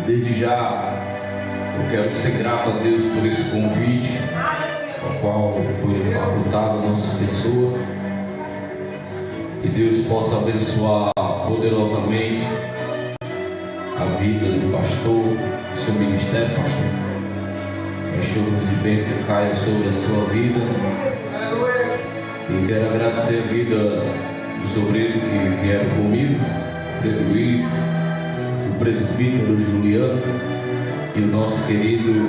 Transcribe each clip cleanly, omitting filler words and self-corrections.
Desde já eu quero ser grato a Deus por esse convite, ao qual foi facultado a nossa pessoa. Que Deus possa abençoar poderosamente a vida do pastor, o seu ministério, pastor. As chuvas de bênção caem sobre a sua vida. E quero agradecer a vida dos obreiros que vieram comigo, o Pedro Luiz, o presbítero Juliano e o nosso querido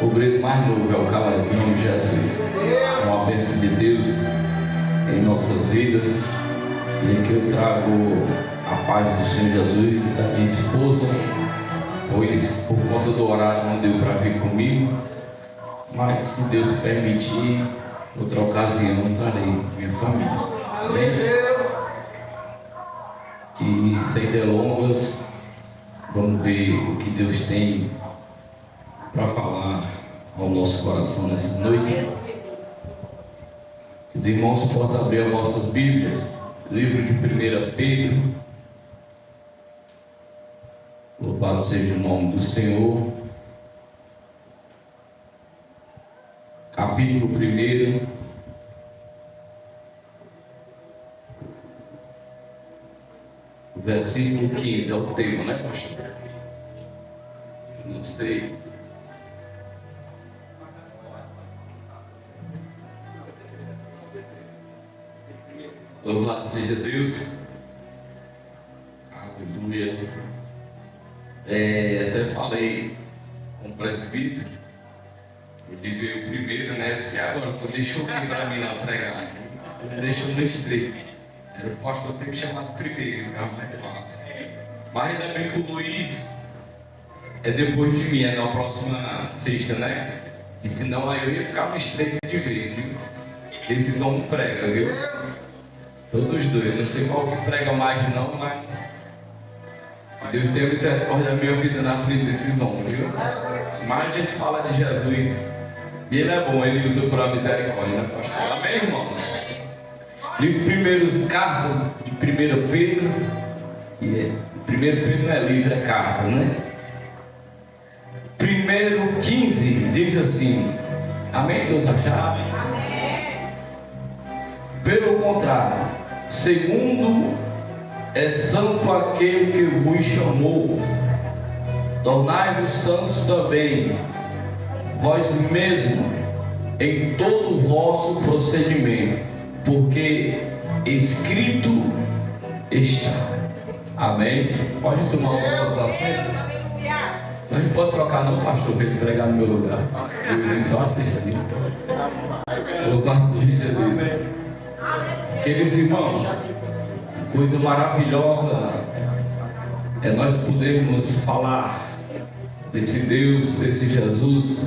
obreiro mais novo, é o Caleb, em nome de Jesus. É uma bênção de Deus em nossas vidas. E aqui eu trago a paz do Senhor Jesus e da minha esposa, pois por conta do horário não deu para vir comigo, mas se Deus permitir, outra ocasião eu trarei minha família. Amém? E sem delongas, vamos ver o que Deus tem para falar ao nosso coração nessa noite. Os irmãos possam abrir as vossas Bíblias, livro de 1 Pedro. Louvado seja o nome do Senhor. Capítulo 1, versículo 15, é o tema, né, pastor? Não sei. Louvado seja Deus. Aleluia. Até falei com o presbítero. Ele veio primeiro, né? Eu disse, agora, deixa eu vir para mim lá pregar. Deixa eu no estreito. O pastor tem que chamar primeiro, ficar mais fácil. Mas ainda bem que o Luiz é depois de mim, é na próxima sexta, né? Que senão aí eu ia ficar no estreito de vez, viu? Esses homens pregam, viu? Todos dois, não sei qual que prega mais não, mas Deus tenha misericórdia da minha vida na frente desses homens, viu? Mas a gente fala de Jesus e Ele é bom, Ele usa para a misericórdia, né, pastor? Amém, irmãos? Livro primeiro, cartas de 1 Pedro, que 1 Pedro não é livro, é carta, né? 1:15 diz assim, amém, todos acharam? Amém. Pelo contrário, segundo é santo aquele que vos chamou, tornai-vos santos também, vós mesmos, em todo o vosso procedimento, porque escrito está. Amém? Pode tomar os seus assentos? A gente pode trocar não, pastor, para ele pregar no meu lugar. Eu só assisti. Louvado seja Deus. Queridos irmãos, coisa maravilhosa é nós podermos falar desse Deus, desse Jesus,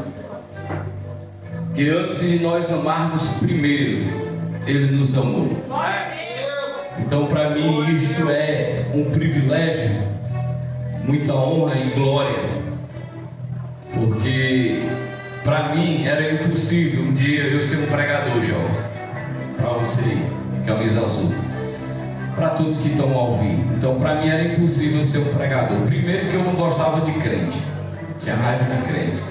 que antes de nós amarmos primeiro, Ele nos amou. Então, para mim, isto é um privilégio, muita honra e glória, porque para mim era impossível um dia eu ser um pregador, jovem. Para você, camisa azul, para todos que estão ao vivo. Então, para mim era impossível ser um pregador. Primeiro, que eu não gostava de crente, tinha raiva de crente.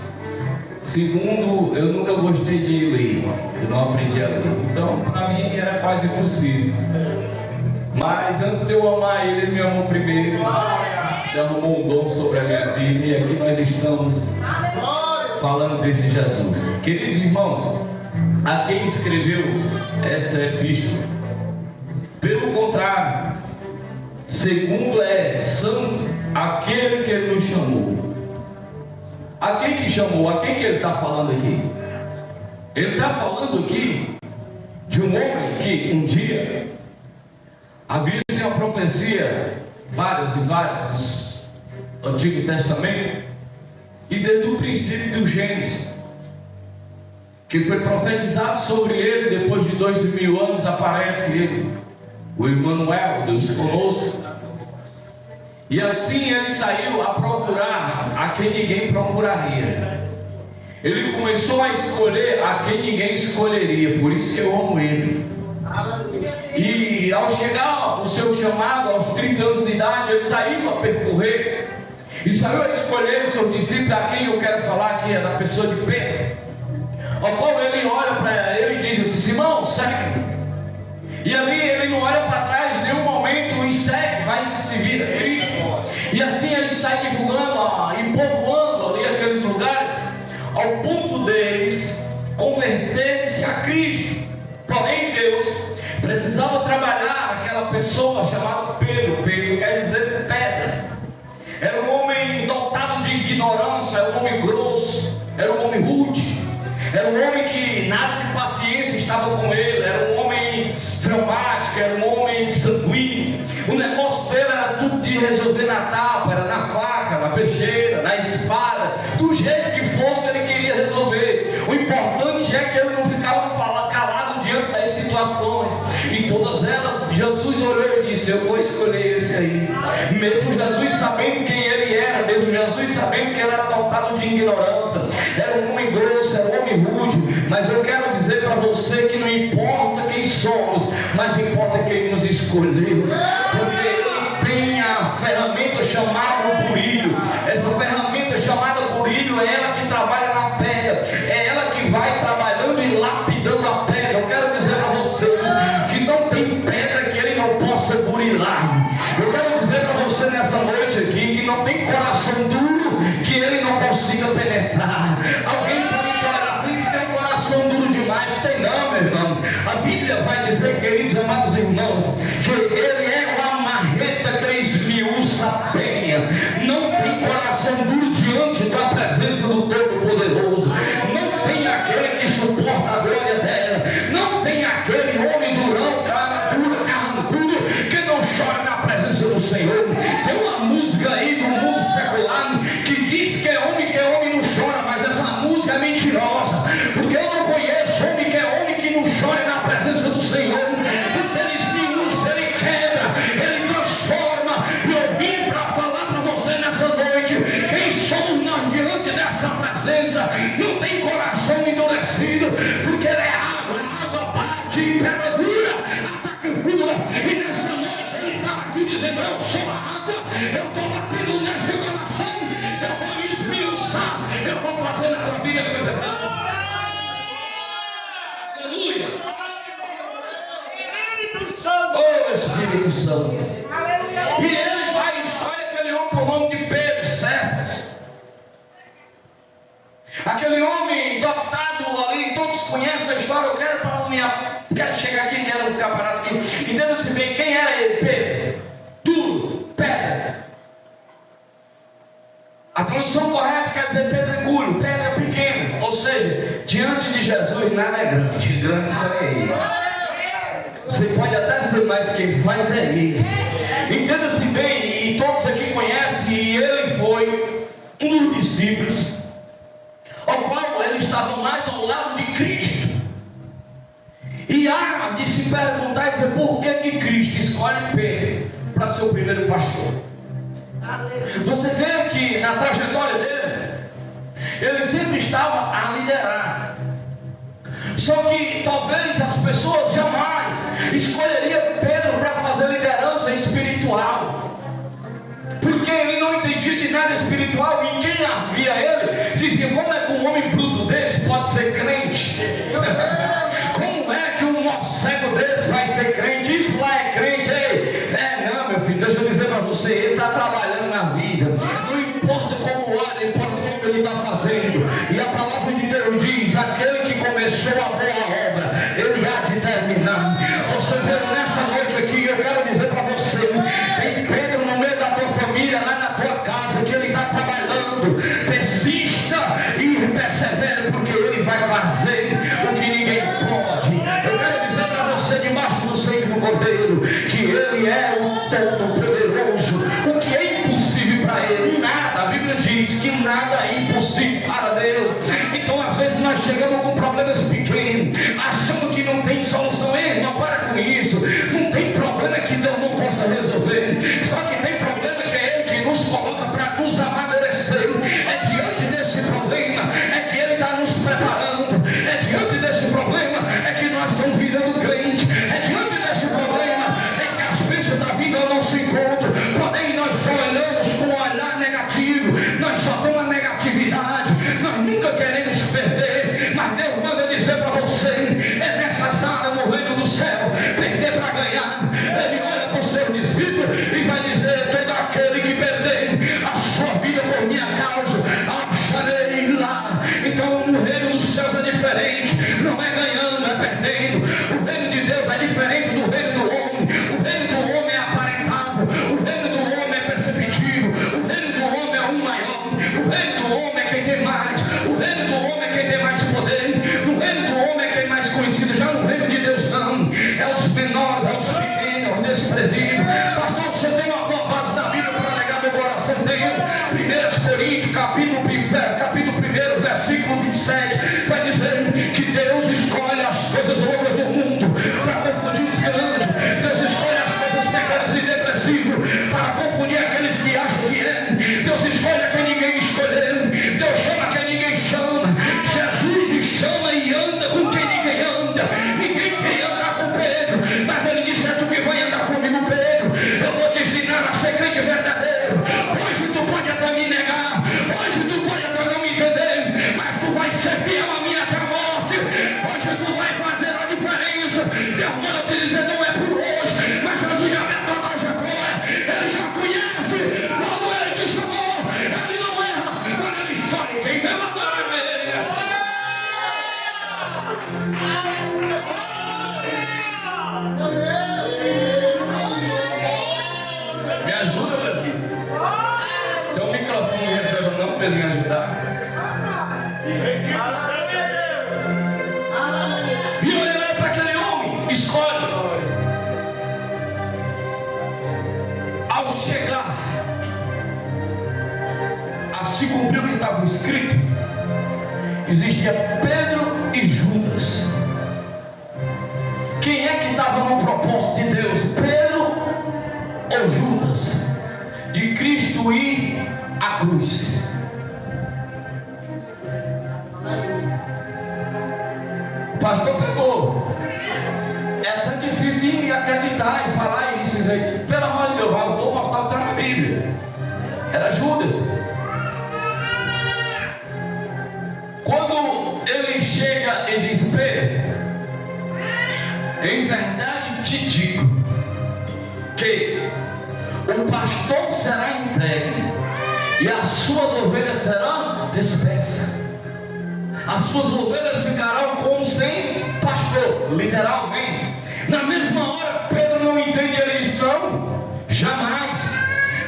Segundo, eu nunca gostei de ler, eu não aprendi a ler. Então, para mim era quase impossível. Mas antes de eu amar Ele, Ele me amou primeiro. Derramou um dom sobre a minha vida. E aqui nós estamos falando desse Jesus. Queridos irmãos, a quem escreveu essa epístola? Pelo contrário, segundo é santo aquele que Ele nos chamou. A quem que chamou? A quem que Ele está falando aqui? Ele está falando aqui de um homem que um dia havia uma profecia, várias e várias, do Antigo Testamento, e desde o princípio do Gênesis, que foi profetizado sobre ele. Depois de 2000 anos aparece ele, o Emmanuel, Deus conosco. E assim ele saiu a procurar a quem ninguém procuraria. Ele começou a escolher a quem ninguém escolheria. Por isso que eu amo ele. E ao chegar o seu chamado, aos 30 anos de idade, ele saiu a percorrer. E saiu a escolher seus discípulos. A quem eu quero falar aqui é da pessoa de Pedro, ao qual ele olha para ele e diz assim: Simão, segue. E ali ele não olha para trás em nenhum momento e segue, vai se vir a Cristo. E assim ele sai divulgando e povoando ali aqueles lugares, ao ponto deles converterem-se a Cristo. Porém Deus precisava trabalhar aquela pessoa chamada Pedro. Pedro quer dizer pedra. Era um homem dotado de ignorância, era um homem grosso, era um homem rude, era um homem que nada de paciência estava com ele, era um homem fleumático, era um homem sanguíneo. O negócio dele era tudo de resolver na tapa, era na faca, na peixeira, na espada, do jeito que fosse ele queria resolver. O importante é que ele não ficava calado diante das situações. Em todas elas, Jesus olhou e disse: eu vou escolher esse aí. Mesmo Jesus sabendo quem ele era, mesmo Jesus sabendo que ele era dotado de ignorância, era um homem grosso, era um homem rude. Mas eu quero dizer para você que não importa quem somos, mas importa quem nos escolheu. Porque ele tem a ferramenta chamada burilho. Essa ferramenta chamada burilho é ela que trabalha na pedra, é ela que vai trabalhando e lapidando a pedra. Eu quero dizer para você que não tem pedra que ele não possa burilar. Eu quero dizer para você nessa noite aqui que não tem coração duro que ele não consiga penetrar. Alguém tem coração duro demais? Tem não, meu irmão. A Bíblia vai dizer, queridos amados irmãos, que ele é uma marreta que esmiuça a penha. Não tem coração duro diante da presença do Todo-Poderoso. Não tem aquele que suporta a glória dela. Não tem aquele homem durão, duro, carrancudo, que não chora na presença do Senhor. Tem uma música aí do mundo secular que diz que é homem não chora, mas essa música é mentirosa, porque eu não conheço homem que não chora na presença do Senhor. Porque ele esmiuça, ele quebra, ele transforma. E eu vim para falar para você nessa noite: quem somos nós diante dessa presença? Não tem coração endurecido, porque ele é água, a água bate em pedra dura, ataca dura. E nessa noite ele está aqui dizendo: eu sou a água, eu estou batendo nesse coração, eu vou me esmiuçar, eu vou fazer na tua vida coisa. Aleluia! Oh, Espírito Santo! E ele vai e escolhe aquele homem por nome de Pedro, Cefas. Aquele homem dotado ali, todos conhecem a história. Eu quero chegar aqui, quero ficar parado aqui. Entenda-se bem, quem era ele? Pedro, duro, pedra. A tradução correta quer dizer pedregulho, pedra pequena. Ou seja, diante de Jesus nada é grande, grande só é ele. Você pode até ser, mas quem faz é ele. Entenda-se bem, e todos aqui conhecem, e ele foi um dos discípulos ao qual ele estava mais ao lado de Cristo. E há de se perguntar e dizer: por que Cristo escolhe Pedro para ser o primeiro pastor? Você vê que na trajetória dele, ele sempre estava a liderar. Só que talvez as pessoas jamais escolheriam Pedro para fazer liderança espiritual, porque ele não entendia de nada espiritual. E quem havia ele dizia: como é que um homem bruto desse pode ser crente? Como é que um morcego desse vai ser crente? Isso lá é crente? Não, meu filho, deixa eu dizer para você, ele está trabalhando na vida. Não importa como olha, importa como ele está fazendo. E a palavra de Deus diz: aquele que começou a boa obra, ele há de terminar. Você vê nessa noite aqui, eu quero dizer para você, tem Pedro no meio da tua família, lá na tua casa, que ele está trabalhando. Persista e persevere, porque ele vai fazer o que ninguém pode. Eu quero dizer para você, debaixo do sangue do Cordeiro, que ele é o Todo-Poderoso. O que é impossível para ele? Nada. A Bíblia diz que nada é impossível para Deus. Então às vezes nós chegamos com problemas pequenos, achando que não tem solução. Ei, irmão, para com isso. Não tem problema que Deus não possa resolver. Só que tem problema que é ele que nos coloca para nos amadurecer. É diante desse problema é que ele está nos preparando. É diante desse problema é que nós estamos virando crente. É diante desse problema é que as bênçãos da vida ao nosso encontro. Porém nós só olhamos com um olhar negativo. 1 Coríntios, capítulo 1, versículo 27, vai dizer que Deus escolhe as coisas loucas do mundo para confundir os grandes. Deus escolhe as coisas pequenas e depressivas para confundir aqueles que acham que é. Deus escolhe quem ninguém escolheu. Deus chama quem ninguém chama. Jesus chama e anda com quem ninguém anda. Ninguém quer andar com Pedro, mas ele disse: é tu que vai andar comigo, Pedro. Eu vou te ensinar a ser crente verdadeiro. Hoje tu pode até me negar, hoje tu pode até não me entender, mas tu vai ser fiel a mim até a morte. Hoje tu vai fazer a diferença. Deus manda te dizer: não é por hoje, mas Jesus já me atou a Jacó. Ele já conhece. Quando ele te chamou, ele não erra. Quando ele escolhe quem deve adorar a ele. Me ajuda, meu filho. Tem um microfone recebendo não para ele me ajudar. E olhando para aquele homem, escolhe. Ao chegar a se cumprir o que estava escrito, existia Pedro e Judas. Quem é que estava no propósito de Deus? Pedro ou Judas? De Cristo ir à cruz. O pastor pegou. É até difícil de acreditar e falar isso. Dizer, pelo amor de Deus, eu vou mostrar o que está na Bíblia. Era Judas. Quando ele chega e diz: Pedro, em verdade te digo que o pastor será entregue e as suas ovelhas serão dispersas. As suas ovelhas ficarão como sem pastor, literalmente. Na mesma hora, Pedro não entende, ele diz: não, jamais,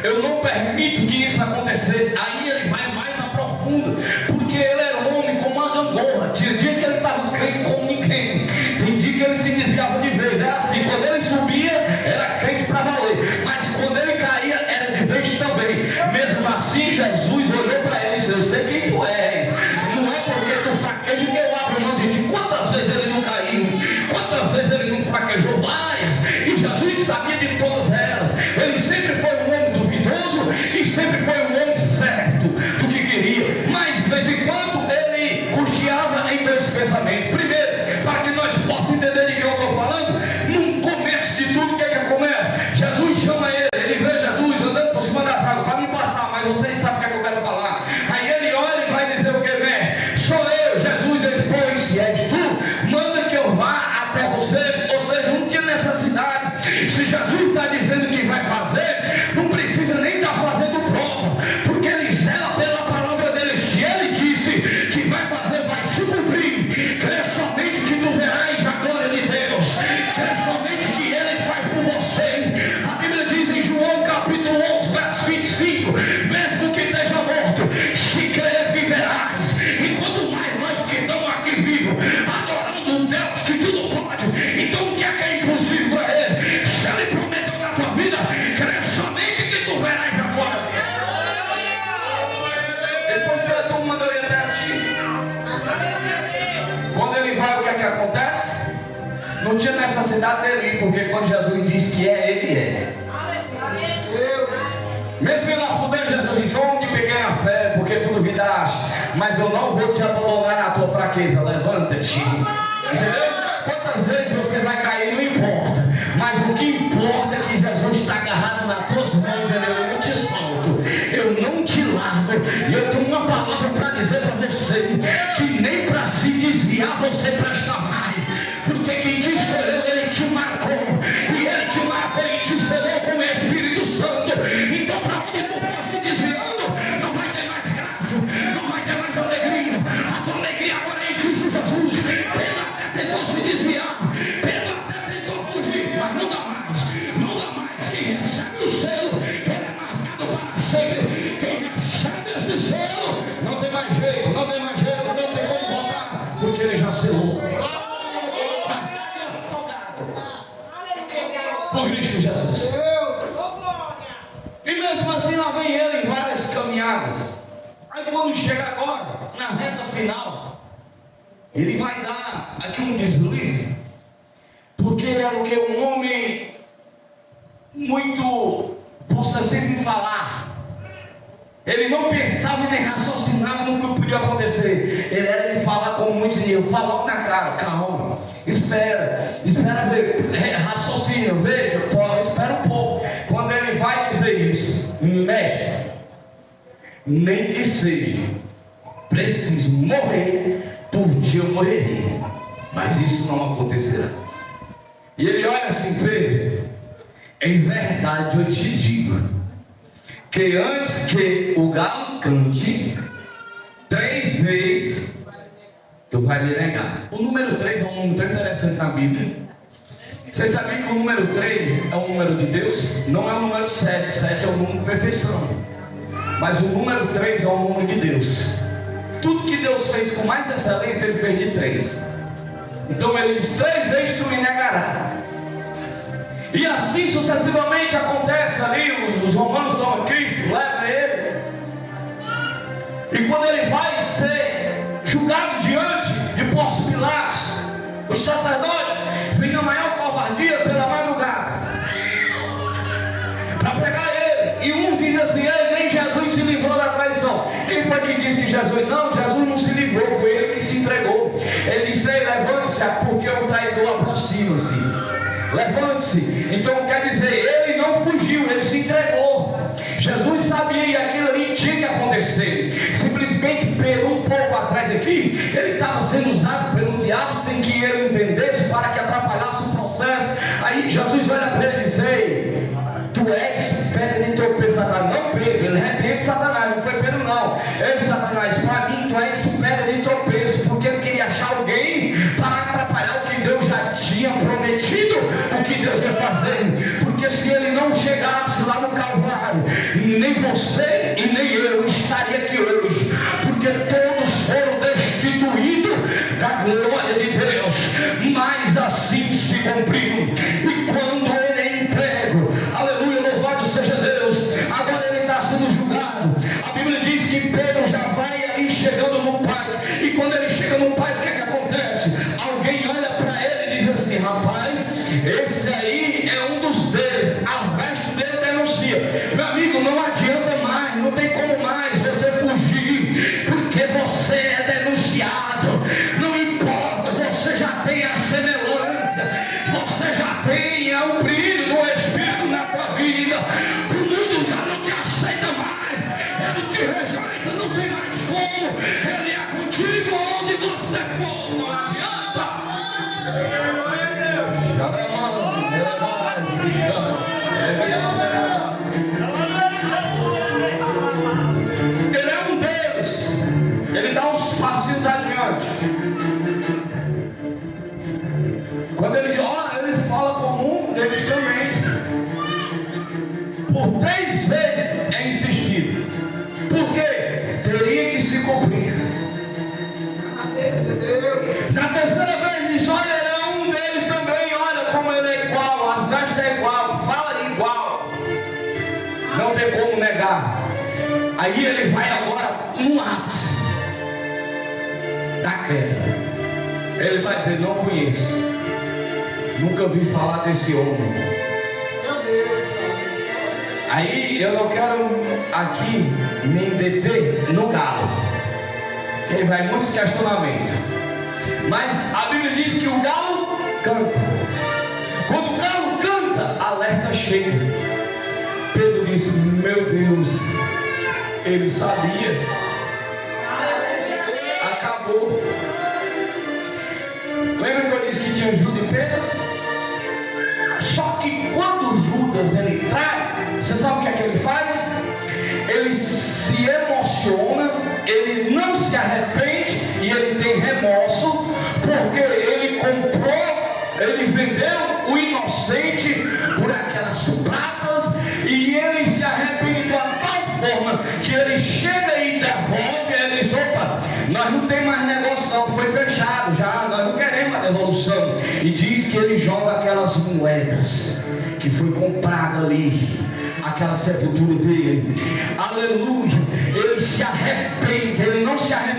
eu não permito que isso aconteça. Aí ele vai mais a profundo, porque ele era um homem como uma gangorra. Tinha dia que ele estava crente como ninguém, tem dia que ele se desviava de vez. Era assim, quando ele subia, era crente para valer, mas quando ele caía, era de vez também. Mesmo assim, Jesus olhou para ele e disse: eu sei quem tu és. Não é porque tu fraqueja que eu abro mão de ti. Quantas vezes ele não caiu? Quantas vezes ele não fraquejou? Várias. E Jesus sabia de todas elas. Ele sempre foi um homem duvidoso e sempre foi um homem certo do que queria. Mas de vez em quando ele cocheava em meus pensamentos. Primeiro, para que nós possamos entender de quem eu estou falando, no começo de tudo, o que é que começa? Jesus chama ele. Ele vê Jesus andando por cima das águas para me passar, mas vocês sabem o que é que eu quero falar. Aí ele olha e vai dizer o que vem? Sou eu, Jesus. Ele: pois se és tu, manda que eu vá até você. Ou seja, não tinha necessidade. Se Jesus está dizendo que vai fazer, não precisa nem estar fazendo prova, porque ele zela pela palavra dele. Se ele disse que vai fazer, vai se cumprir. Crê somente que tu verás a glória de Deus. Crê somente que ele faz por você. A Bíblia diz em João capítulo 11, verso 25: mesmo que esteja morto, se crer viverás. E quanto mais nós que estamos aqui vivos, adorando um Deus que tudo pode, então o que é impossível para ele? Se ele prometeu na tua vida, crê somente que tu verás a glória dele. Depois você tu mandou ele até a ti. Quando ele vai, o que é que acontece? Não tinha necessidade dele ir, porque quando Jesus diz que é, ele é. Mesmo ele afundando, Jesus disse: homem de pequena fé, porque tu duvidas, mas eu não vou te abandonar na tua fraqueza. Levanta-te. Entendeu? Quantas vezes você vai cair, não importa, mas o que importa é que Jesus está agarrado nas tuas mãos. Eu não te solto, eu não te largo. E eu tenho uma palavra para dizer para você, que nem para se desviar você presta mais, porque quem te escolheu, ele te marcou, e ele te marcou e te selou com o Espírito Santo. Então, para onde tu for se desviando, não vai ter mais graça, não vai ter mais alegria. A tua alegria agora é em Cristo Jesus. Pedro até tentou se desviar, Pedro até tentou fugir, mas não dá mais, não dá mais. Quem recebe o selo, ele é marcado para sempre. Quem recebe esse selo, caminhadas. Aí quando chega agora, na reta final, ele vai dar aqui um deslize, porque ele era o que? Um homem muito, possa sempre falar. Ele não pensava e nem raciocinava no que podia acontecer. Ele era de falar como muitos diziam, fala logo na cara, calma, espera ver, raciocínio, veja, espera um pouco. Quando ele vai dizer isso, mestre, nem que seja preciso morrer, por ti eu morrerei, mas isso não acontecerá. E ele olha assim, Pedro, em verdade eu te digo, que antes que o galo cante 3 vezes, tu vai me negar. O número 3 é um número tão interessante na Bíblia. Vocês sabem que o número 3 é um número de Deus? Não é o número 7, 7 é o número de perfeição. Mas o número 3 é o número de Deus. Tudo que Deus fez com mais excelência, Ele fez de 3. Então Ele diz, 3 vezes tu me negarás. E assim sucessivamente acontece ali, os romanos tomam Cristo, levam ele. E quando ele vai ser julgado diante de Pôncio Pilatos, os sacerdotes vêm na maior covardia pela madrugada para pegar ele. E um diz assim, nem Jesus se livrou da traição. Quem foi que disse que Jesus? Não, Jesus não se livrou, foi ele que se entregou. Ele disse, levante-se, porque o traidor aproxima-se. Levante-se. Então quer dizer, ele não fugiu, ele se entregou. Jesus sabia e aquilo ali tinha que acontecer. Simplesmente Pedro, um pouco atrás aqui, ele estava sendo usado pelo diabo sem que ele entendesse, para que atrapalhasse o processo. Aí Jesus olha para ele e diz, ei, tu és pedra de tropeço, Satanás. Não Pedro, ele repreende Satanás, não foi Pedro não. Ei Satanás, para mim tu és pedra de tropeço, porque ele queria achar alguém para atrapalhar o que Deus já tinha prometido, o que Deus ia fazer. Porque se ele não chegasse lá no Calvário, nem você e nem eu estaria aqui hoje, porque todos foram destituídos da glória de Deus, mas assim se cumpriu. E quando ele é entregue, aleluia, louvado seja Deus, agora ele está sendo julgado. A Bíblia diz que Pedro já vai ali chegando no Pai, e quando ele chega no Pai, o que é que acontece? Alguém olha para ele e diz assim, rapaz, esse aí é um dos deles, a veste dele denuncia. Meu amigo, não adianta mais, não tem como mais você fugir, porque você é denunciado. Não importa, você já tem a semelhança, você já tem o brilho do Espírito na tua vida. O mundo já não te aceita mais, ele te rejeita, não tem mais como. Ele é contigo onde você for, não adianta. Ele é um deles. Ele dá uns passinhos adiante. Quando ele ora, ele fala com um deles também. Por 3 vezes é insistido. Por quê? Teria que se cumprir. Na terceira vez diz, olha, ele é um deles também. Olha como ele é igual, as vestes é igual, fala igual. Não tem como negar. Aí ele vai agora no ápice da queda. Ele vai dizer, não conheço, nunca ouvi falar desse homem. Meu Deus. Aí eu não quero aqui me deter no galo, ele vai muitos questionamentos, mas a Bíblia diz que o galo canta. Quando o galo canta, alerta chega. Pedro disse, meu Deus, ele sabia. Acabou. Lembra que eu disse que tinha Judas e Pedro? Só que quando Judas ele trai, você sabe o que é que ele faz? Ele se emociona, ele não se arrepende e ele tem remorso, porque ele comprou, ele vendeu o inocente por aquelas pratas, e ele se arrepende de uma tal forma que ele chega e devolve. Ele diz, opa, nós não tem mais negócio não, foi fechado já, nós não queremos a devolução. E diz que ele joga aquelas moedas que foi comprada ali, aquela sepultura dele, aleluia, ele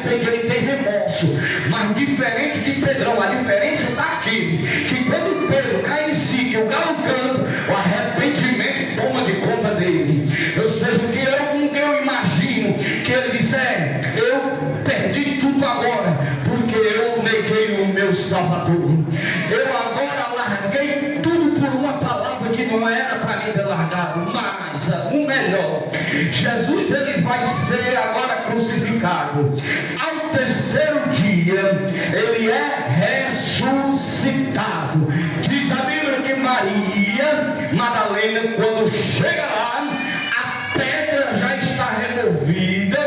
arrepende, ele tem remorso. Mas diferente de Pedrão, a diferença está aqui, que quando Pedro cai em si, que o galo canta, o arrependimento toma de conta dele. Ou seja, com que eu imagino que ele disse: eu perdi tudo agora, porque eu neguei o meu Salvador. Eu agora larguei tudo por uma palavra que não era para mim ter largado. Mas o melhor, Jesus, ele vai ser agora crucificado. Ao terceiro dia, ele é ressuscitado. Diz a Bíblia que Maria Madalena, quando chega lá, a pedra já está removida,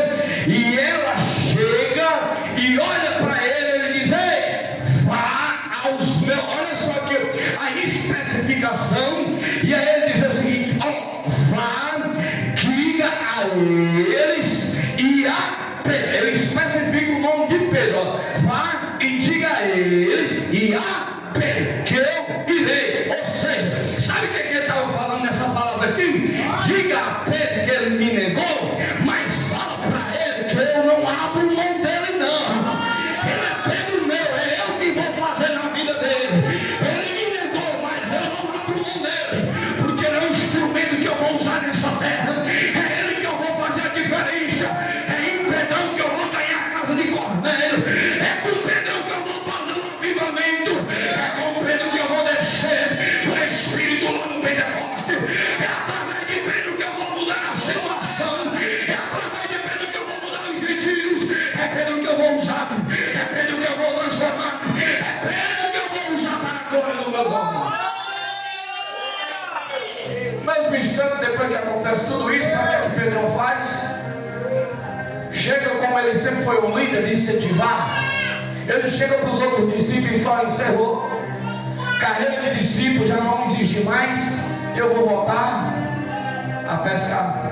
e ela chega e olha para ele e diz: ei, vá aos meus. Olha só aqui a especificação, e aí ele diz o seguinte: vá, diga a eles e a Pedro. Ele especifica o nome de Pedro: vá e diga a eles e a Pedro que eu irei. Ou seja, sabe o que ele estava falando nessa palavra aqui? Diga a Pedro que ele me negou, mas fala para ele que eu não abro mão dele, não. Ele é Pedro meu, é eu que vou fazer na vida dele. Ele me negou, mas eu não abro mão dele, porque ele é um instrumento que eu vou usar nessa terra. É ele que eu vou fazer a diferença. É em Pedrão que eu vou ganhar a casa de Cornélio. É com Pedrão que eu vou fazer o avivamento. É com Pedro que eu vou descer o Espírito lá no Pentecostes. É através de Pedro que eu vou mudar a situação. É através de Pedro que eu vou mudar os gentios. É Pedro que eu vou usar. É Pedro que eu vou transformar. É Pedro que eu vou usar para a glória do meu nome. Mesmo instante, depois que acontece tudo isso, sabe o que Pedro faz? Chega, como ele sempre foi um líder de incentivar, ele chega para os outros discípulos e só encerrou. Carreira de discípulo já não existe mais. Eu vou voltar a pescar.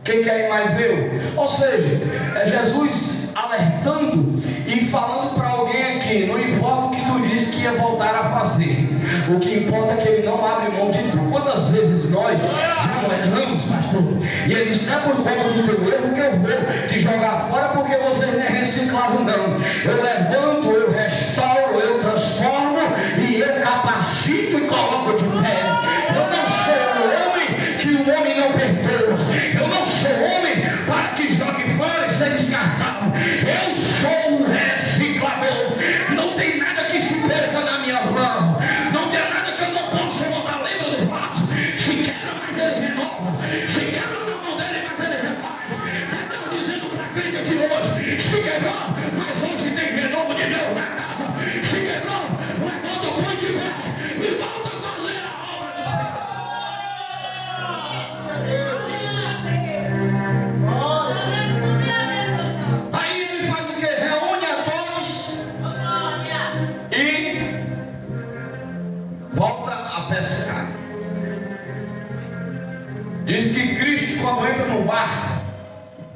Quem quer ir mais eu? Ou seja, é Jesus alertando e falando para alguém aqui: não importa o que tu disse que ia voltar a fazer, o que importa é que ele não abre mão de tu. Quantas vezes nós já não erramos, pastor? E ele diz: não é por conta do teu erro que eu vou te jogar fora, porque você não é reciclado, não. Eu levanto, eu restauro, eu transformo e eu capacito e coloco de pé. Eu não sou o homem que o homem não perdoa. Eu não sou homem para que jogue fora e seja descartado. Eu sou um reciclador. Não tem nada que se perca na minha mão. Não tem nada que eu não possa botar dentro do vaso. Se quebra, mas ele renova. Se quebra na mão dele, mas ele refaz. É Deus dizendo para a crente de hoje: se quebrou, mas hoje tem renovo de Deus na casa. Se quebrou, levanta o põe de pé e volta a fazer a obra do Senhor. Aí ele faz o que? Reúne a todos e volta a pescar. Diz que Cristo, quando entra no barco,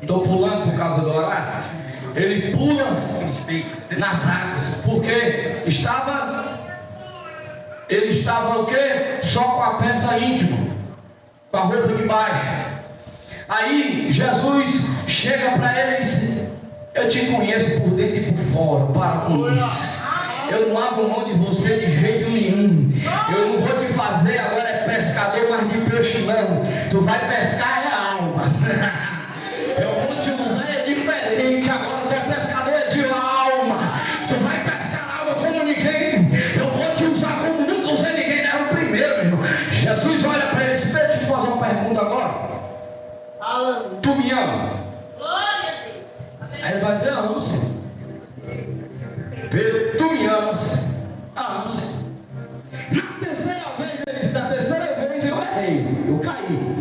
estou pulando por causa do horário, ele pula nas águas, porque ele estava o quê? Só com a peça íntima, com a roupa de baixo. Aí Jesus chega para ele e diz: eu te conheço por dentro e por fora, para com isso. Eu não abro mão de você de jeito nenhum. Eu não vou te fazer agora é pescador, mas de peixe não. Tu vai pescar é a alma. Eu vou te usar é diferente. Agora tu é pescador é de alma. Tu vai pescar alma como ninguém. Eu vou te usar como nunca usei ninguém. Era o primeiro, meu irmão. Jesus olha para ele e diz: deixa eu te fazer uma pergunta agora. Tu me ama? Glória a Deus. Aí ele vai dizer: amo, Senhor. Pedro, tu me amas? Amo, Senhor. Na terceira vez ele disse: na terceira vez eu errei, eu caí.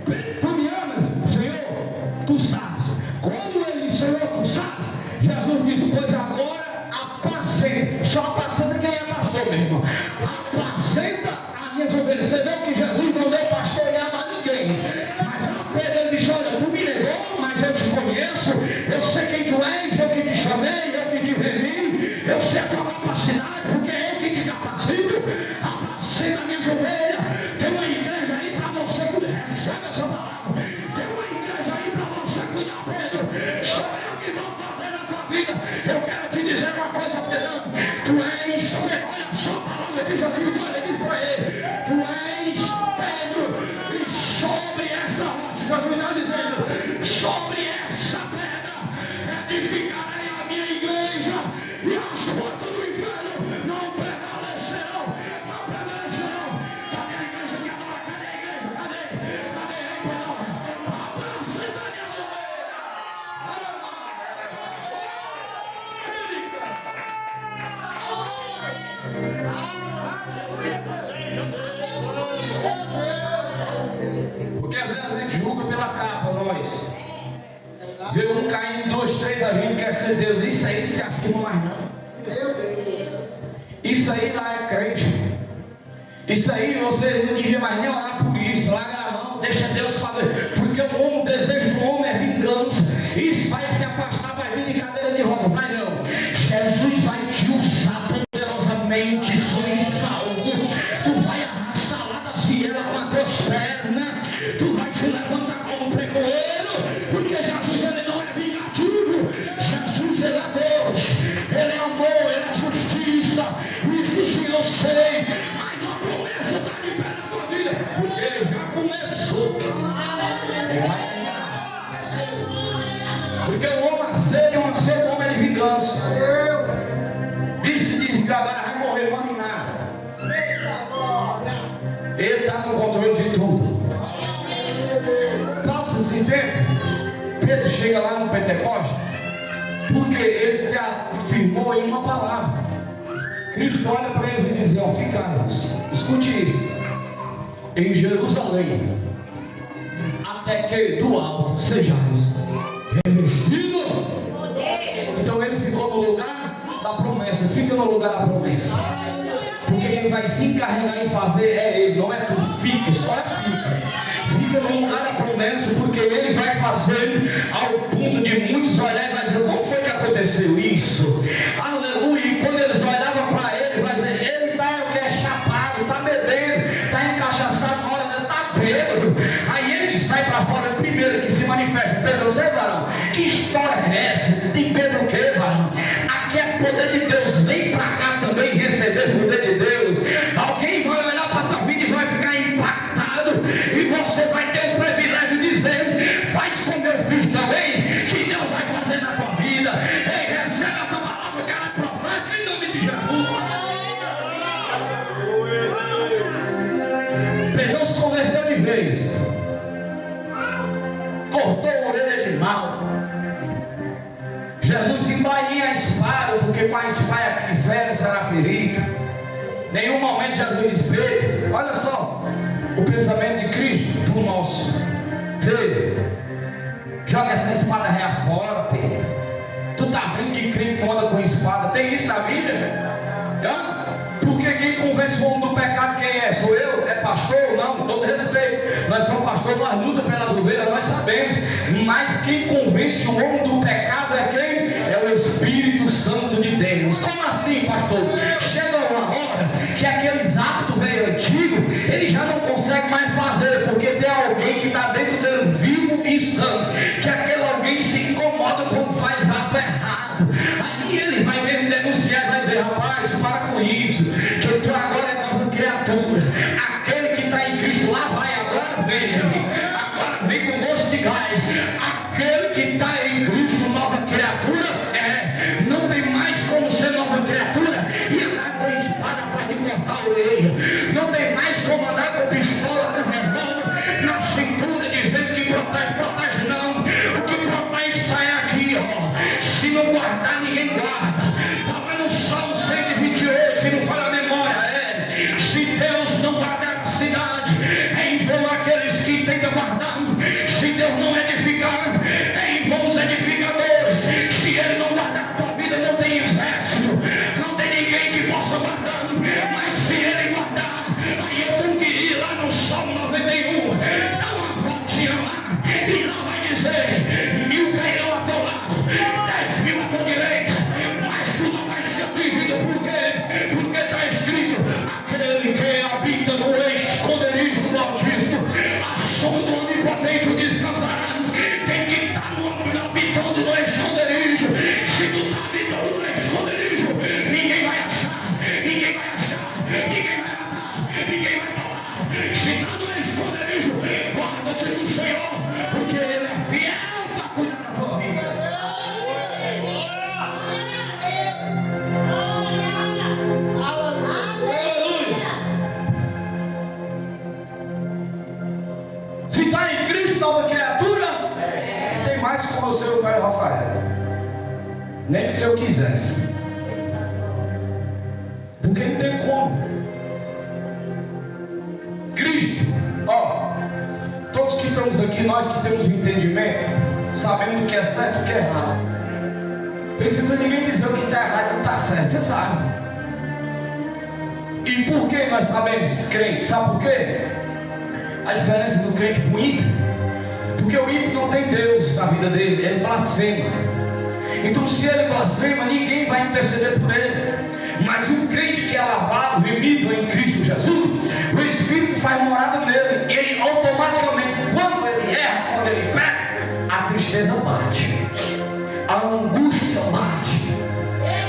Pedro, tu me amas? Senhor, tu sabes. Quando ele disse: Senhor, tu sabes, Jesus disse: pois agora apacenta. Só apacenta quem é pastor, meu irmão. Apacenta a minha ovelha. Você vê que Jesus não deu pastorear para ninguém. Mas a Pedro ele disse: olha, tu me negou, mas eu te conheço. Eu sei quem tu és, eu que te chamei, eu que te remi. Eu sei a tua capacidade, porque é eu que te capacito. Apacenta a minha ovelha. Tem uma igreja aí para você cuidar. Recebe essa palavra. Tem uma igreja aí para você cuidar, Pedro. Sou eu que vou fazer a Vê um caindo, 2, 3, a gente quer ser Deus. Isso aí não se afirma mais não. Isso aí lá é crente. Isso aí você não devia mais nem orar por isso. Larga a mão, deixa Deus fazer. Porque o desejo do homem é vingança. Isso vai se afastar, vai vir de cadeira de roda. Vai não. Jesus vai te usar poderosamente, sonho salvo. Tu vai arrastar lá da fiela com as tuas pernas. Tu vai se levantar como pregoeiro. Porque Jesus ele não é vingativo. Jesus ele é Deus. Ele é amor, ele é justiça. Isso sim eu sei. Mas a promessa está de pé na tua vida. Porque ele já começou. Ele vai terminar. Porque o homem aceita, o homem é de vingança. Bicho diz que agora vai morrer, morre nada. Ele está no controle de tudo. Nossa, se entende? Pedro chega lá no Pentecostes porque ele se afirmou em uma palavra. Cristo olha para eles e diz: ó, ficaros, escute isso, em Jerusalém, até que do alto sejais revestidos. Então ele ficou no lugar da promessa. Fica no lugar da promessa, porque quem vai se encarregar em fazer é ele, não é tu. Fica, só é fica no lugar da promessa, porque ele vai fazer ao ponto de muitos olharem e vai dizer: como foi que aconteceu isso? Aleluia. E quando eles olhavam para ele, vai dizer: ele está chapado, está bebendo, está encaixaçado, na hora dele está bêbado. Aí ele sai para fora, primeiro que se manifesta: Pedro, você, varão, que história é essa? Tem Pedro o quê, varão? Aqui é poder de Deus, vem para cá também receber o poder de Deus. Alguém vai olhar para a tua vida e vai ficar impactado, e você vai ter o privilégio de dizer: faz como eu fiz também, que Deus vai fazer na tua vida. Ei, recebe essa palavra que ela é profética em nome de Jesus. Pedro se converteu de vez, cortou a orelha de mal. Jesus embainha a espada, porque com a espada que fere será ferido. Nenhum momento Jesus diz: Pedro, olha só o pensamento de Cristo para o nosso. Pedro, joga essa espada reia fora, Pedro. Tu está vendo que crente não anda com espada? Tem isso na Bíblia? Porque quem convence o homem do pecado, quem é? Sou eu? É pastor? Não, com todo respeito. Nós somos pastores, nós lutamos pelas ovelhas, nós sabemos. Mas quem convence o homem do pecado é quem? É o Espírito Santo de Deus. Como assim, pastor? Chega uma hora que aqueles hábitos velho antigos, ele já não consegue mais fazer, porque tem alguém que está dentro dele vivo e santo, que aquele alguém se incomoda quando faz ato errado. Aí ele vai mesmo denunciar e vai dizer: rapaz, para com isso, que tu agora é nova criatura. Aquele que está em Cristo lá vai, agora vem com gosto de gás. Aquele que está em Cristo, nova criatura, não tem mais como ser nova criatura e andar com espada para lhe cortar a orelha. Não tem mais como andar com pistola, com revólver na cintura, dizendo que protege não. O que protege está aqui, ó. Se não guardar, ninguém guarda. Estava no Salmo 128, se não fala a memória, se Deus não guardar a cidade, é em vão aqueles que tentam guardar. Se Deus não edificar, é em vão os edificadores. Se Ele não guardar a tua vida, não tem exército, não tem ninguém que possa guardar. Mas se Ele guardar, aí eu tenho que ir lá no Salmo 91, dá uma voltinha lá, e lá vai dizer: 1000 cairão a teu lado, 10.000 à tua direita, mas tu não vai ser atingido. Por quê? Porque está escrito: aquele que habita no esconderijo do Altíssimo, a sombra do Onipotente descansará. Tem que estar habitando no esconderijo. Se tu está habitando no esconderijo, ninguém vai achar, ninguém vai matar, ninguém vai falar. Se está no esconderijo, guarda-te do Senhor, porque Ele é fiel para cuidar da tua vida. Se está em Cristo, nova criatura, não tem mais como ser o pai Rafael, nem que se eu quisesse, porque não tem como. Cristo, ó, todos que estamos aqui, nós que temos entendimento, sabendo o que é certo e o que é errado. Precisa ninguém dizer o que está errado e o que está certo, você sabe. E por que nós sabemos, crente? Sabe por quê? A diferença do crente para o ímpio. Porque o ímpio não tem Deus na vida dele, ele blasfema. Então se ele blasfema, ninguém vai interceder por ele. Mas o crente que é lavado, remido em Cristo Jesus, o Espírito faz morada nele. E ele automaticamente, quando ele erra, quando ele peca, a tristeza bate, a angústia bate.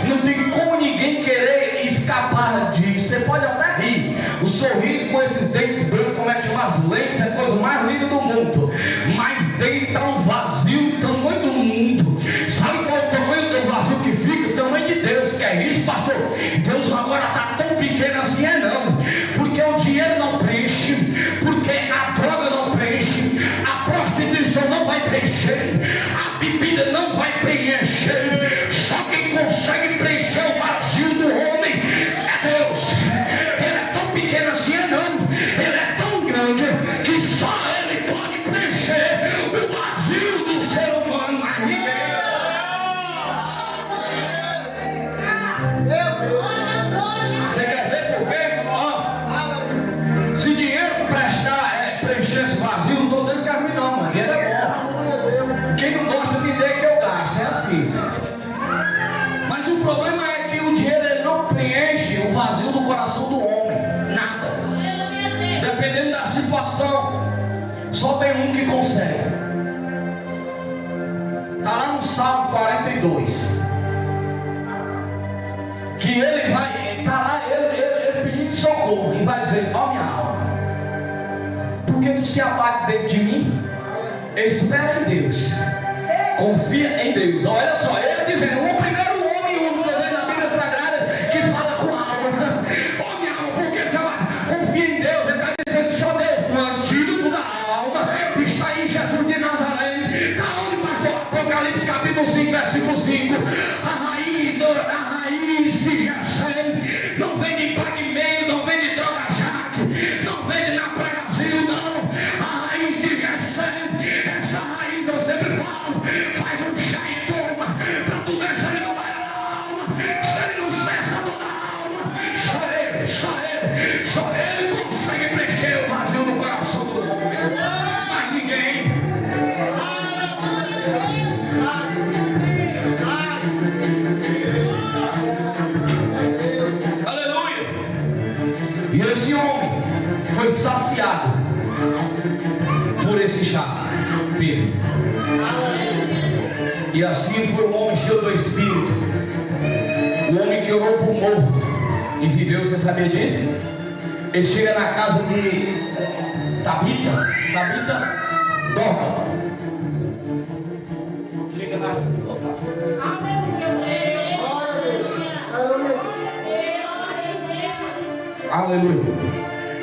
Não tem como ninguém querer escapar disso. Você pode até rir. O sorriso com esses dentes brancos, como é que chama, as lentes, é a coisa mais linda do mundo. Mas dentro está um vazio, o tamanho do mundo. Sabe qual é o tamanho do vazio que fica? O tamanho de Deus. Que é isso, pastor? Deus agora está tão pequeno assim, é não. Porque o dinheiro não preenche, porque a droga não preenche, a prostituição não vai preencher, a bebida não vai preencher. Só quem consegue preencher o vazio do homem é Deus. Ele é tão pequeno assim, é não. Ele é tão grande que só ele pode preencher o vazio do ser humano. Mas ninguém. Você quer ver por quê? Ó, se dinheiro prestar preencher esse vazio, não estou dizendo que é ruim não, mas dinheiro é bom. Quem não gosta de ideia que eu gasto, é assim. Mas o problema é que o dinheiro ele não preenche o vazio do coração do homem. Nada. Dependendo da situação, só tem um que consegue. Está lá no Salmo 42. Que ele vai, está lá, ele pedindo socorro. E vai dizer, ó minha alma, por que tu se abate dentro de mim? Espera em Deus. Confia em Deus. Olha só, ele dizendo, o primeiro homem único na Bíblia Sagrada que fala com a alma. Ó minha alma, por que você confia em Deus? Ele está dizendo, só Deus. O antídoto da alma está em Jesus de Nazaré. Está onde, pastor? Apocalipse capítulo 5, versículo 5. A raiz de Jessé não vem de Pagmeio, não vem de droga jaque, não vem de na Brasil, não. A raiz de Jessé, essa raiz eu sempre falo, faz um chá e toma, para tu ver se ele não vai na alma, se ele não cessa toda a alma. Só ele consegue preencher o vazio do coração do homem, mas ninguém. Aleluia. E esse homem foi saciado por esse chá, Pedro. E assim foi o homem cheio do Espírito, o homem que orou para o morro e viveu. Você sabia disso? Ele chega na casa de Tabita Dorca. Chega na aleluia.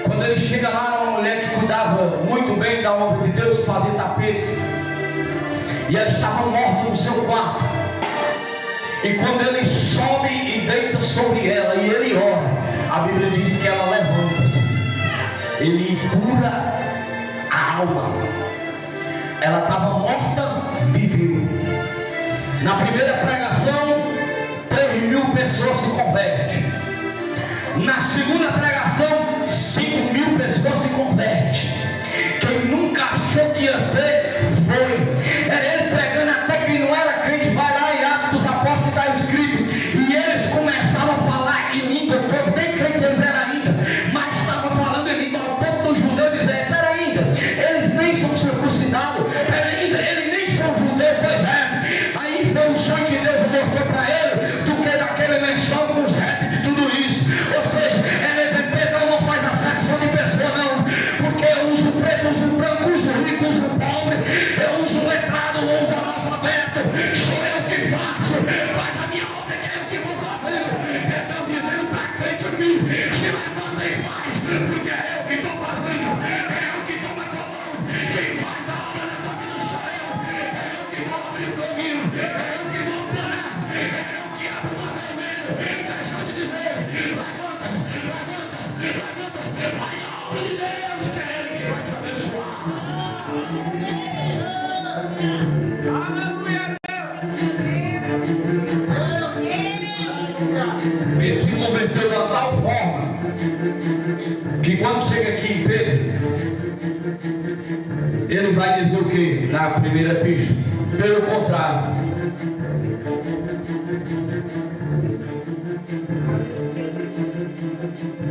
Quando ele chega lá, uma mulher que cuidava muito bem da obra de Deus, fazia tapetes, e ela estava morta no seu quarto. E quando ele sobe e deita sobre ela e ele ora, a Bíblia diz que ela levanta-se, ele cura a alma. Ela estava morta, viveu. Na primeira pregação, 3.000 pessoas se convertem. Na segunda pregação, 5.000 pessoas se convertem. Quem nunca achou que ia ser, foi. Era ele pregando até quem não era crente. Vai lá em Atos dos Apóstolos, está escrito. E eles começaram a falar em língua. Todos nem crentes eles eram ainda, mas estavam falando em língua. Ao ponto dos judeus dizer, pera ainda, eles nem são circuncidados. Pera ainda, eles nem são judeus. Pois é. Aí foi o sonho que Deus mostrou para ele, do que daquele lençol com os répteis de tudo isso. Ou seja, Pedro não faz acepção de pessoa não, porque eu uso preto, uso branco, uso rico, uso pobre, eu uso letrado, eu uso analfabeto, sou eu que faço, faz a minha obra que é eu que vou fazer. Então dizendo para crente em mim, se levanta e faz, porque é eu que estou fazendo, é eu que tomo a tua mão, quem faz a obra na tua vida sou eu, é eu que vou abrir o caminho, é eu que vou planar, é eu que abro o mar vermelho. Deixa eu te dizer, levanta, vai a obra de Deus, que é Ele que vai te abençoar. na primeira epístola. Pelo contrário,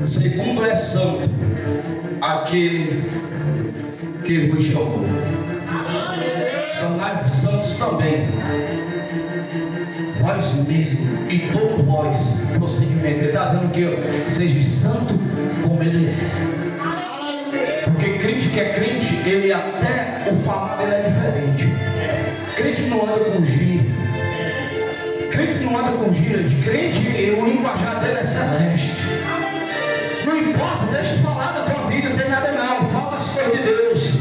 segundo é santo aquele que vos chamou, tornai-vos santos também, vós mesmo e todos vós, prosseguimento. Ele está dizendo que seja santo como ele é. Porque crente que é crente, ele até o falar dele é diferente. Crente não anda com gíria. Crente não anda com gíria. De crente, o linguajar dele é celeste. Não importa, deixa eu falar da tua vida, não tem nada não. Fala as coisas de Deus.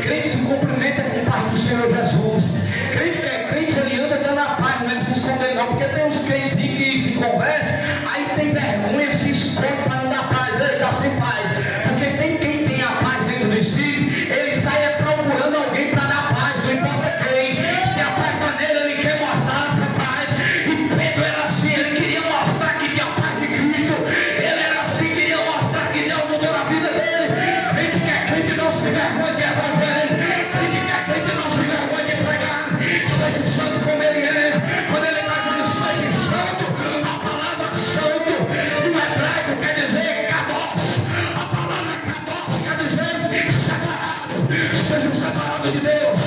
Crente se cumprimenta com o Pai do Senhor Jesus. Crente que é crente, ele anda dando a paz, não é de se esconder não. Porque tem uns crentes que se convertem, aí tem vergonha, se esconde para não dar paz. Ele está sem paz. Porque tem quem tem a paz dentro de si, ele sai procurando alguém para dar paz, não importa quem. Se a paz está nele, ele quer mostrar essa paz. E Pedro era assim, ele queria mostrar que tinha a paz de Cristo. Ele era assim, queria mostrar que Deus mudou a vida dele. Crente que é crente não se vergonha de evangelho. Crente que é crente não se vergonha de pregar. Seja santo como ele é. Quando ele está dizendo seja santo, a palavra santo no hebraico quer dizer kadosh. A palavra kadosh quer dizer separado. Seja separado de Deus.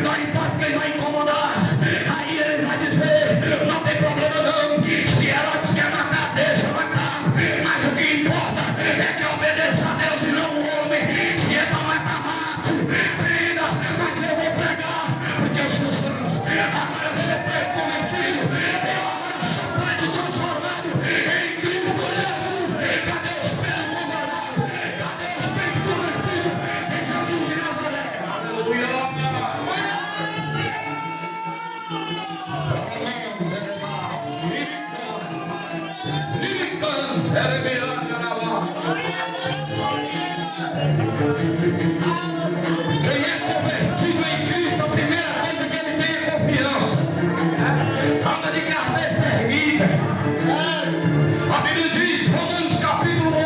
Não importa quem vai incomodar. Aí ele vai dizer, não tem problema não. Se Herodes quer matar, deixa matar. Mas o que importa é que obedeça a Deus e não o homem. Se é para matar, mate. Prenda, mas eu vou pregar. Porque eu sou santo. Agora eu sou pai convertido. Eu agora sou pai transformado em Cristo Jesus. Cadê os pés convertidos? Cadê os pés convertidos? Em Jesus de Nazaré. Aleluia. Quem é convertido em Cristo, a primeira coisa que ele tem é confiança. Anda de cabeça erguida. A Bíblia diz, Romanos capítulo 8,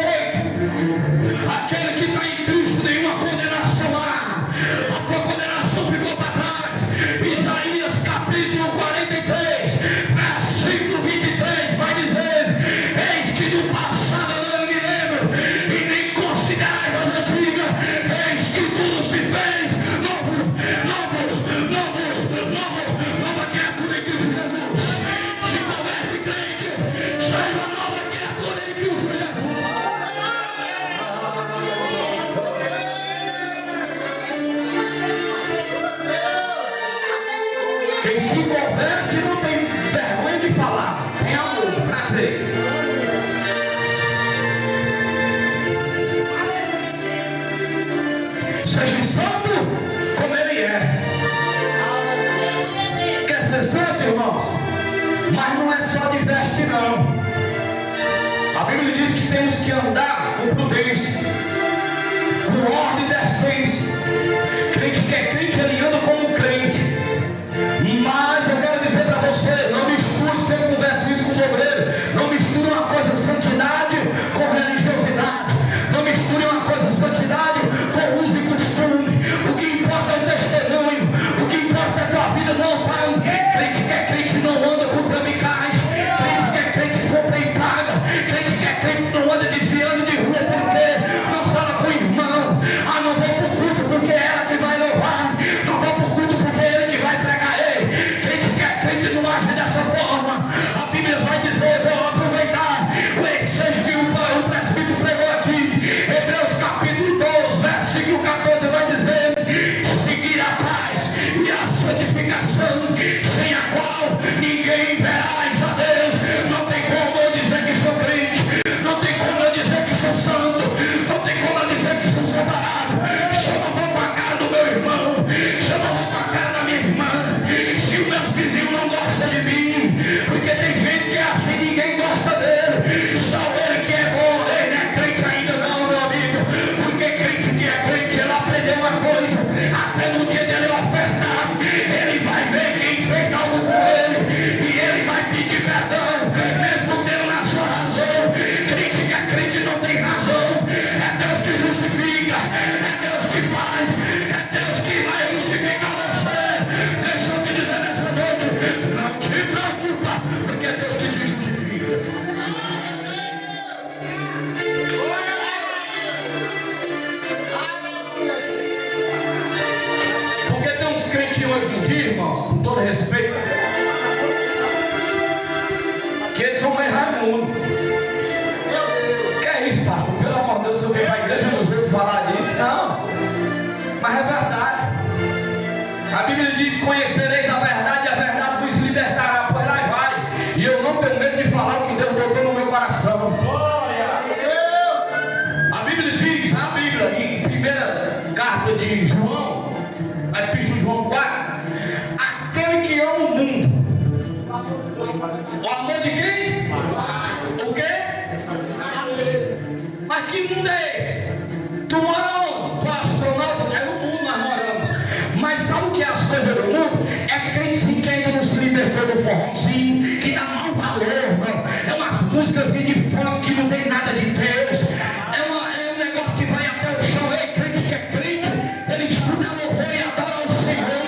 aquele que está em Cristo nenhuma condenação há. A tua condenação ficou para trás. Isaías capítulo 43, versículo 23 vai dizer, eis que do passado eu não me lembro e nem considerais as antigas. Eis que tudo se fez novo, nova criatura em Cristo Jesus. Se converte crente, seja nova criatura em Cristo Jesus. Quem se converte não tem vergonha de falar, tem amor, prazer. Seja santo como ele é. Quer ser santo, irmãos? Mas não é só de veste, não. A Bíblia diz que temos que andar com prudência, com ordem e decência. Crente que é crente, ele anda como crente. Mas eu quero dizer para você, não misture, sempre conversa isso com os obreiros, não misture uma coisa santidade com religiosidade. Não misture uma coisa santidade com uso e costume. O que importa é o testemunho. O que importa é a tua vida, não, pai. Crente que é crente não anda com tramicais. Crente que é crente compra e paga. Crente que é crente não anda desviando de rua porque não fala com o irmão. Ah, não vou pro culto porque é ela que vai louvar. Não vou pro culto porque é ele que vai pregar. Ei, crente que é crente não age dessa forma. A Bíblia vai dizer, vou aproveitar o excesso que o presbítero pregou aqui. Hebreus capítulo 12, versículo 14 vai dizer, seguir a paz e a santificação, sem a qual ninguém verá a Deus. Não tem como eu dizer que sou crente, não tem como eu dizer que sou santo, não tem como eu dizer que sou separado. Se eu não vou com a cara do meu irmão, se eu não vou com a cara da minha irmã, se os meus vizinhos não gostam de mim, porque tem gente que é assim, ninguém gosta dele, só ele que é bom, ele não é crente ainda não, meu amigo, porque crente que é crente, ele aprendeu uma coisa, até no dia dele ofertar, ele vai ver quem fez algo com ele, e ele vai pedir O amor de quem? O quê? Mas que mundo é esse? Tu mora onde? Tu é astronauta? É no mundo nós moramos. Mas sabe o que é as coisas do mundo? É crente que ainda não se libertou do forrozinho, que dá mau valor, não. É umas músicas de funk que não tem nada de Deus. É um negócio que vai até o chão. Ei, crente que é crente, ele escuta louvor e adora o Senhor.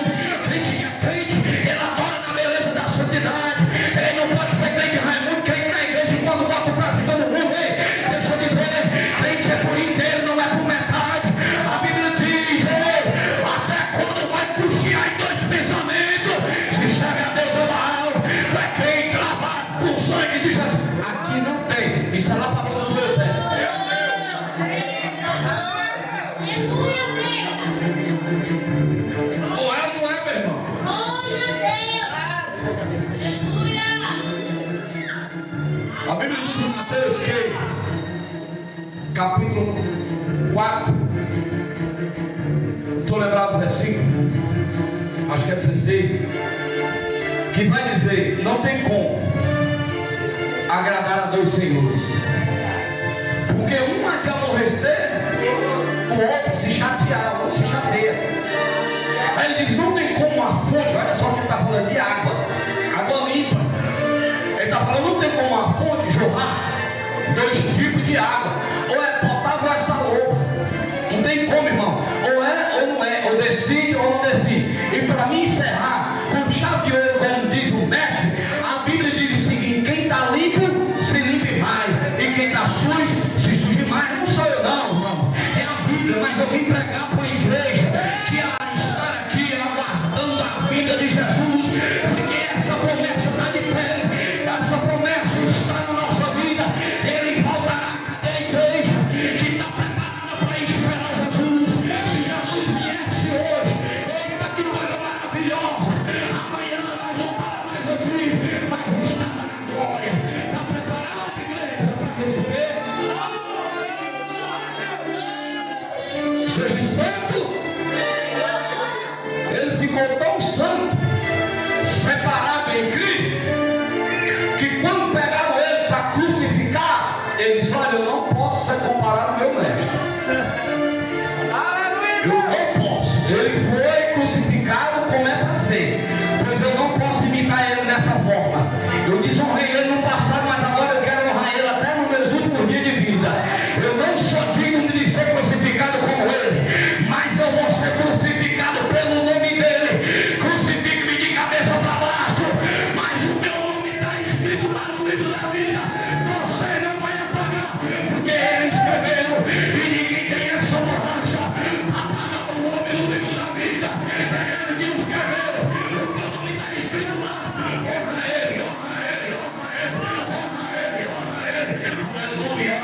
Crente que é crente, ele adora na beleza da santidade. Ele não pode ser crente Raimundo, que entra na igreja e quando bota o braço de todo mundo. Ei, deixa eu dizer, crente é por inteiro, não é por metade. A Bíblia diz, ei, até quando vai cochear em dois pensamentos, se serve a Deus ou Baal, tu é crente lavado com sangue de Jesus. Aqui não tem, isso é lá para o meu Zé. Ou é ou não é, meu irmão? A Bíblia diz em Mateus que, capítulo 4, estou lembrado do versículo, acho que é 16, que vai dizer, não tem como agradar a dois senhores, porque um há de aborrecer, o outro se chatear, o outro se chateia. Aí ele diz, não tem como a fonte, olha só que ele está falando de água, água limpa. Ele está falando, não tem como a fonte jorrar dois tipos de água, ou é potável ou é salopa. Não tem como, irmão, ou é ou não é, ou decide ou não decide. E para mim encerrar com chave de ouro, como diz o mestre, a Bíblia diz o seguinte, quem está limpo se limpe mais, e quem está sujo se suje mais. Não sou eu não, irmão, é a Bíblia. Mas eu vim pregar para a igreja que ela está aqui aguardando a vinda de Jesus, porque essa promessa está de pé, essa promessa está na nossa vida. Ele voltará. Cadê a igreja que está preparada para esperar Jesus? Se Jesus viesse hoje, eita, que coisa maravilhosa. Amanhã nós vamos para mais aqui, mas estava na glória. Está preparada, igreja, para receber? Seja santo. Ele ficou tão santo, separado em Cristo, que quando pegaram ele para crucificar, ele disse, olha, eu não posso ser comparado ao meu mestre. Eu não posso. Ele foi crucificado como é para ser, pois eu não posso imitar ele dessa forma. Eu desonrei ele no passado, mas agora eu quero honrar ele até nos meus últimos dias de vida. Eu não sou digno de ser crucificado como ele, mas eu vou ser crucificado pelo nome dele. Crucifique-me de cabeça para baixo, mas o meu nome está escrito lá no livro da vida. Você não vai apagar, porque ele escreveu, e ninguém tem essa borracha apagar o nome no livro da vida. É ele que escreveu, o teu nome está escrito lá. Honra ele, honra ele, honra ele, honra ele, honra ele. Aleluia.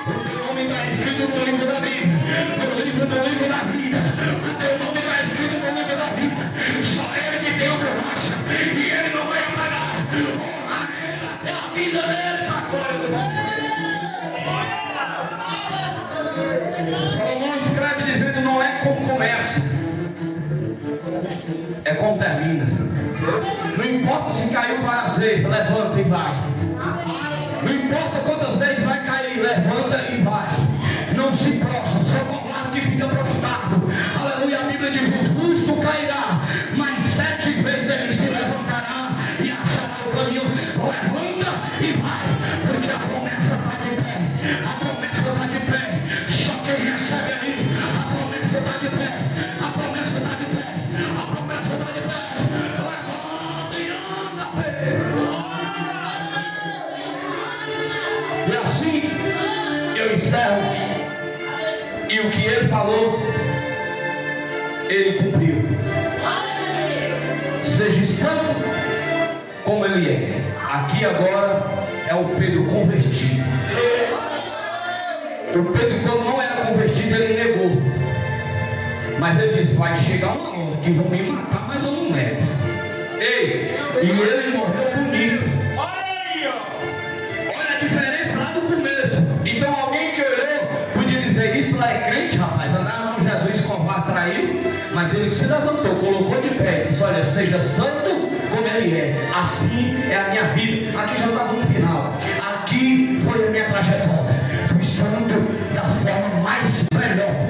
O teu nome está escrito no livro da vida, no livro da vida. O teu nome está escrito no livro da vida. Só ele que tem a borracha, e ele não vai apagar. Honra ele até a vida dele para a glória do Pai. Salomão escreve dizendo, não é como começa, é como termina. Não importa se caiu várias vezes, levanta e vai. Não importa quantas vezes vai cair, levanta e vai. Não se prostra, só covarde que fica prostrado. Aleluia, a Bíblia diz, o justo cairá, mas 7 vezes ele se levantará e achará o caminho. Levanta e vai, porque a promessa está de pé. A promessa está de pé. Só quem recebe aí, a promessa está de pé. A promessa está de pé. A promessa está de pé. Levanta e anda, Pedro. E assim eu encerro. E o que ele falou, ele cumpriu. Seja santo como ele é. Aqui agora é o Pedro convertido. O Pedro, quando não era convertido, ele negou. Mas ele disse, vai chegar uma hora que vão me matar, mas eu não nego. Ei, e ele morreu bonito. Olha a diferença lá do começo. Então alguém que olhou podia dizer, isso lá é crente, rapaz. Andava com Jesus, covarde, traiu. Mas ele se levantou, colocou de pé e disse, olha, seja santo como ele é. assim é a minha vida. Aqui já estava no final. Aqui foi a minha trajetória. Fui santo da forma mais melhor.